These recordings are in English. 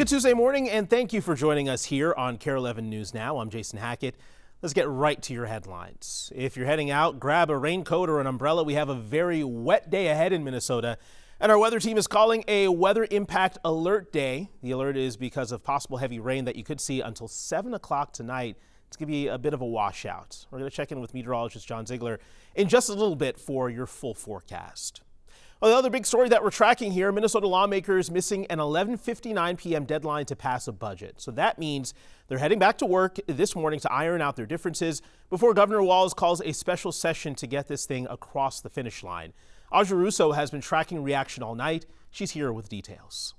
Good Tuesday morning, and thank you for joining us here on KARE 11 News Now. I'm Jason Hackett. Let's get right to your headlines. If you're heading out, grab a raincoat or an umbrella. We have a very wet day ahead in Minnesota, and our weather team is calling a weather impact alert day. The alert is because of possible heavy rain that you could see until 7 o'clock tonight. It's going to be a bit of a washout. We're going to check in with meteorologist John Ziegler in just a little bit for your full forecast. Well, the other big story that we're tracking here, Minnesota lawmakers missing an 11:59 p.m. deadline to pass a budget. So that means they're heading back to work this morning to iron out their differences before Governor Walz calls a special session to get this thing across the finish line. Audrey Russo has been tracking reaction all night. She's here with details.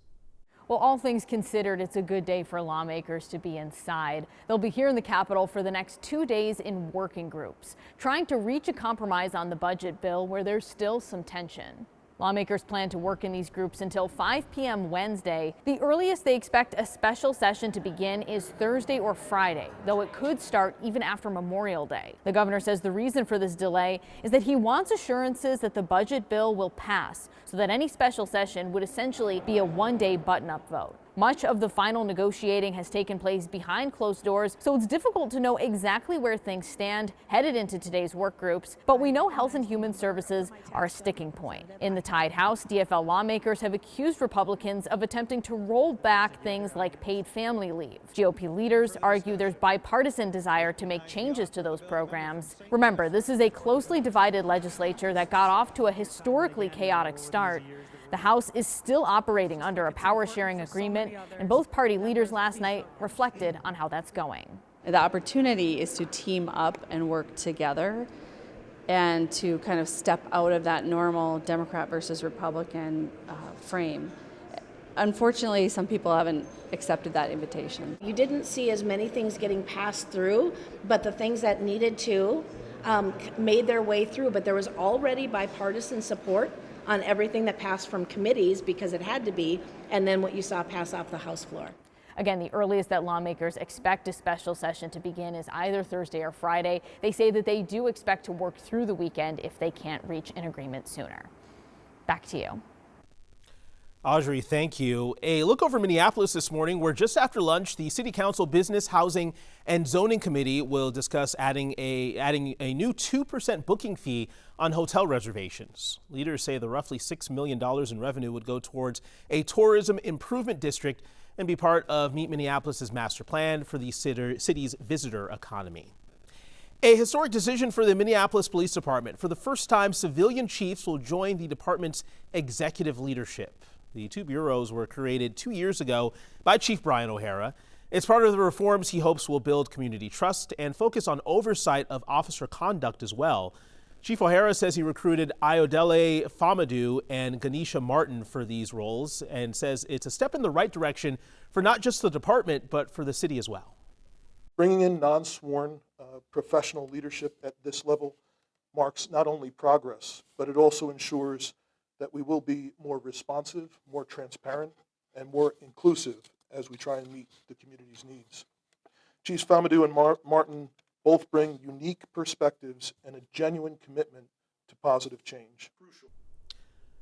Well, all things considered, it's a good day for lawmakers to be inside. They'll be here in the Capitol for the next 2 days in working groups, trying to reach a compromise on the budget bill where there's still some tension. Lawmakers plan to work in these groups until 5 p.m. Wednesday. The earliest they expect a special session to begin is Thursday or Friday, though it could start even after Memorial Day. The governor says the reason for this delay is that he wants assurances that the budget bill will pass, so that any special session would essentially be a one-day button-up vote. Much of the final negotiating has taken place behind closed doors, so it's difficult to know exactly where things stand headed into today's work groups. But we know Health and Human Services are a sticking point. In the tied House, DFL lawmakers have accused Republicans of attempting to roll back things like paid family leave. GOP leaders argue there's bipartisan desire to make changes to those programs. Remember, this is a closely divided legislature that got off to a historically chaotic start. The House is still operating under a power-sharing agreement, and both party leaders last night reflected on how that's going. The opportunity is to team up and work together and to kind of step out of that normal Democrat versus Republican frame. Unfortunately, some people haven't accepted that invitation. You didn't see as many things getting passed through, but the things that needed to made their way through. But there was already bipartisan support on everything that passed from committees because it had to be, and then what you saw pass off the House floor. Again, the earliest that lawmakers expect a special session to begin is either Thursday or Friday. They say that they do expect to work through the weekend if they can't reach an agreement sooner. Back to you. Audrey, thank you. A look over Minneapolis this morning, where just after lunch, the City Council Business, Housing, and Zoning Committee will discuss adding a new 2% booking fee on hotel reservations. Leaders say the roughly $6 million in revenue would go towards a tourism improvement district and be part of Meet Minneapolis's master plan for the city's visitor economy. A historic decision for the Minneapolis Police Department. For the first time, civilian chiefs will join the department's executive leadership. The two bureaus were created 2 years ago by Chief Brian O'Hara. It's part of the reforms he hopes will build community trust and focus on oversight of officer conduct as well. Chief O'Hara says he recruited Ayodele Famadu and Ganesha Martin for these roles and says it's a step in the right direction for not just the department, but for the city as well. Bringing in non-sworn professional leadership at this level marks not only progress, but it also ensures that we will be more responsive, more transparent, and more inclusive as we try and meet the community's needs. Chiefs Famadu and Martin both bring unique perspectives and a genuine commitment to positive change.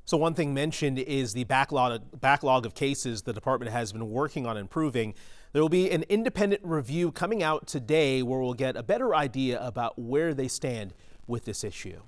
So one thing mentioned is the backlog of cases the department has been working on improving. There will be an independent review coming out today where we'll get a better idea about where they stand with this issue.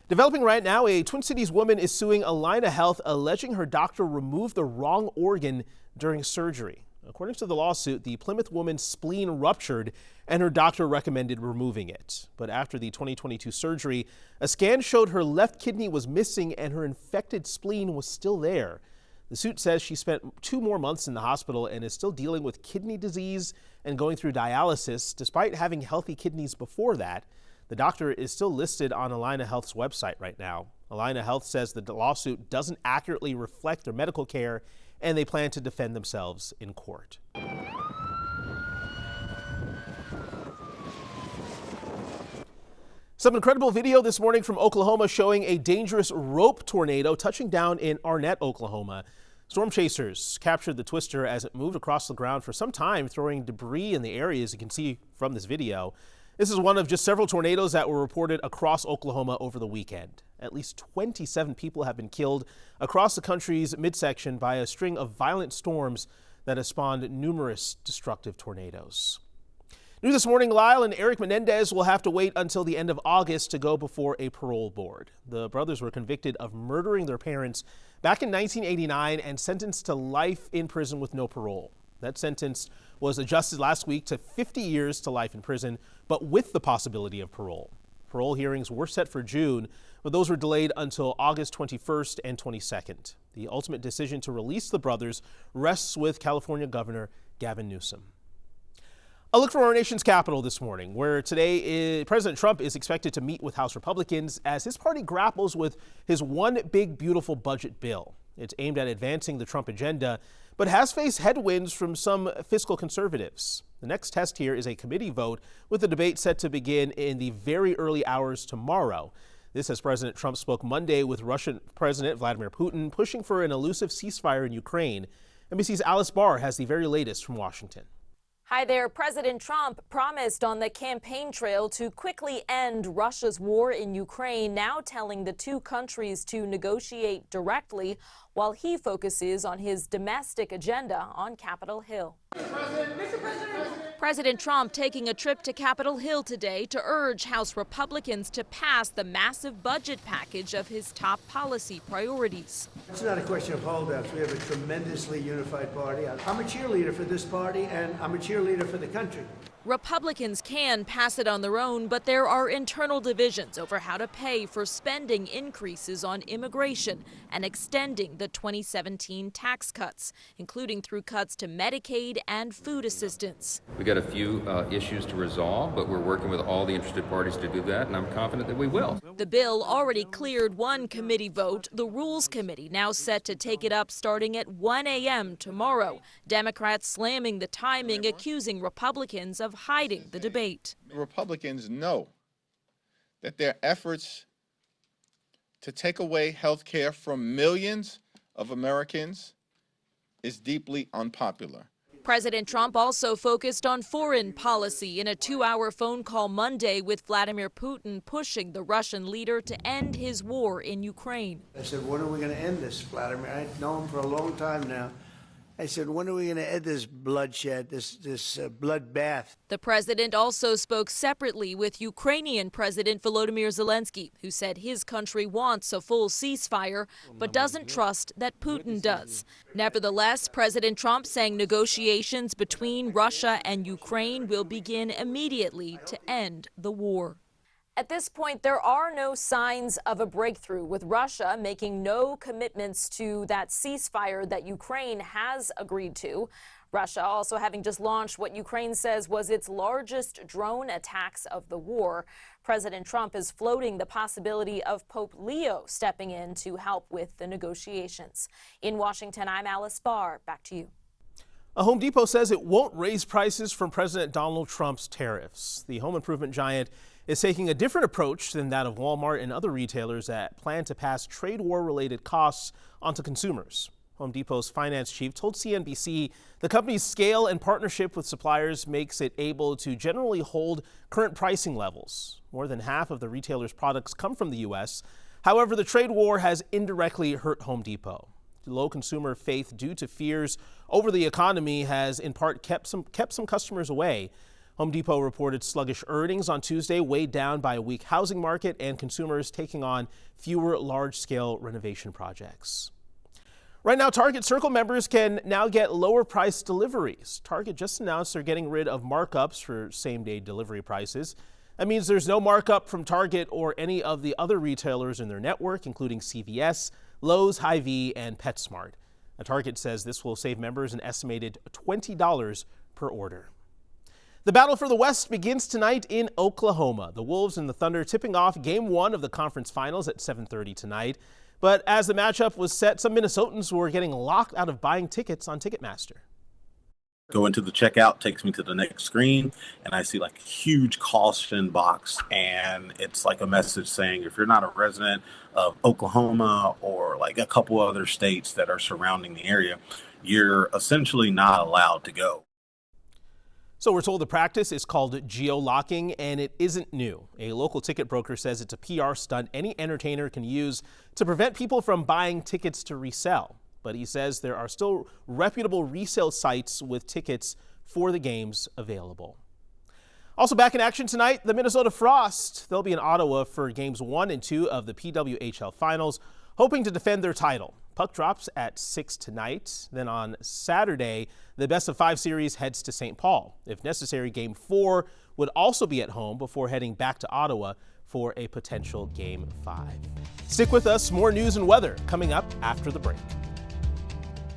Developing right now, a Twin Cities woman is suing Allina Health, alleging her doctor removed the wrong organ during surgery. According to the lawsuit, the Plymouth woman's spleen ruptured and her doctor recommended removing it. But after the 2022 surgery, a scan showed her left kidney was missing and her infected spleen was still there. The suit says she spent 2 more months in the hospital and is still dealing with kidney disease and going through dialysis despite having healthy kidneys before that. The doctor is still listed on Allina Health's website right now. Allina Health says the lawsuit doesn't accurately reflect their medical care, and they plan to defend themselves in court. Some incredible video this morning from Oklahoma showing a dangerous rope tornado touching down in Arnett, Oklahoma. Storm chasers captured the twister as it moved across the ground for some time, throwing debris in the area, as you can see from this video. This is one of just several tornadoes that were reported across Oklahoma over the weekend. At least 27 people have been killed across the country's midsection by a string of violent storms that has spawned numerous destructive tornadoes. New this morning, Lyle and Eric Menendez will have to wait until the end of August to go before a parole board. The brothers were convicted of murdering their parents back in 1989 and sentenced to life in prison with no parole. That sentence was adjusted last week to 50 years to life in prison, but with the possibility of parole. Parole hearings were set for June, but those were delayed until August 21st and 22nd. The ultimate decision to release the brothers rests with California Governor Gavin Newsom. A look from our nation's capital this morning, where today President Trump is expected to meet with House Republicans as his party grapples with his one big beautiful budget bill. It's aimed at advancing the Trump agenda, but has faced headwinds from some fiscal conservatives. The next test here is a committee vote, with the debate set to begin in the very early hours tomorrow. This as President Trump spoke Monday with Russian President Vladimir Putin, pushing for an elusive ceasefire in Ukraine. NBC's Alice Barr has the very latest from Washington. Hi there. President Trump promised on the campaign trail to quickly end Russia's war in Ukraine, now telling the two countries to negotiate directly while he focuses on his domestic agenda on Capitol Hill. Mr. President. President Trump taking a trip to Capitol Hill today to urge House Republicans to pass the massive budget package of his top policy priorities. It's not a question of holdouts. We have a tremendously unified party. I'm a cheerleader for this party, and I'm a cheerleader for the country. Republicans can pass it on their own, but there are internal divisions over how to pay for spending increases on immigration and extending the 2017 tax cuts, including through cuts to Medicaid and food assistance. We got a few issues to resolve, but we're working with all the interested parties to do that, and I'm confident that we will. The bill already cleared one committee vote, the Rules Committee, now set to take it up starting at 1 a.m. tomorrow. Democrats slamming the timing, accusing Republicans of hiding the debate. Republicans know that their efforts to take away health care from millions of Americans is deeply unpopular. President Trump also focused on foreign policy in a 2-hour phone call Monday with Vladimir Putin, pushing the Russian leader to end his war in Ukraine. I said, when are we going to end this, Vladimir? I've known him for a long time now. I said, when are we going to end this bloodshed, this bloodbath? The president also spoke separately with Ukrainian President Volodymyr Zelensky, who said his country wants a full ceasefire, but doesn't trust that Putin does. Nevertheless, President Trump saying negotiations between Russia and Ukraine will begin immediately to end the war. At this point, there are no signs of a breakthrough, with Russia making no commitments to that ceasefire that Ukraine has agreed to. Russia also having just launched what Ukraine says was its largest drone attacks of the war. President Trump is floating the possibility of Pope Leo stepping in to help with the negotiations. In Washington, I'm Alice Barr. Back to you. A Home Depot says it won't raise prices from President Donald Trump's tariffs. The home improvement giant is taking a different approach than that of Walmart and other retailers that plan to pass trade war-related costs onto consumers. Home Depot's finance chief told CNBC the company's scale and partnership with suppliers makes it able to generally hold current pricing levels. More than half of the retailer's products come from the U.S. However, the trade war has indirectly hurt Home Depot. Low consumer faith due to fears over the economy has in part kept some customers away. Home Depot reported sluggish earnings on Tuesday, weighed down by a weak housing market and consumers taking on fewer large-scale renovation projects. Right now, Target Circle members can now get lower price deliveries. Target just announced they're getting rid of markups for same-day delivery prices. That means there's no markup from Target or any of the other retailers in their network, including CVS, Lowe's, Hy-Vee, and PetSmart. Target says this will save members an estimated $20 per order. The battle for the West begins tonight in Oklahoma. The Wolves and the Thunder tipping off Game 1 of the conference finals at 7:30 tonight. But as the matchup was set, some Minnesotans were getting locked out of buying tickets on Ticketmaster. Go into the checkout, takes me to the next screen, and I see like a huge caution box, and it's like a message saying if you're not a resident of Oklahoma or like a couple other states that are surrounding the area, you're essentially not allowed to go. So we're told the practice is called geo-locking, and it isn't new. A local ticket broker says it's a PR stunt any entertainer can use to prevent people from buying tickets to resell. but he says there are still reputable resale sites with tickets for the games available. Also back in action tonight, the Minnesota Frost. They'll be in Ottawa for games 1 and 2 of the PWHL Finals, hoping to defend their title. Puck drops at 6 tonight. Then on Saturday, the best-of-5 series heads to St. Paul. If necessary, Game 4 would also be at home before heading back to Ottawa for a potential Game 5. Stick with us. More news and weather coming up after the break.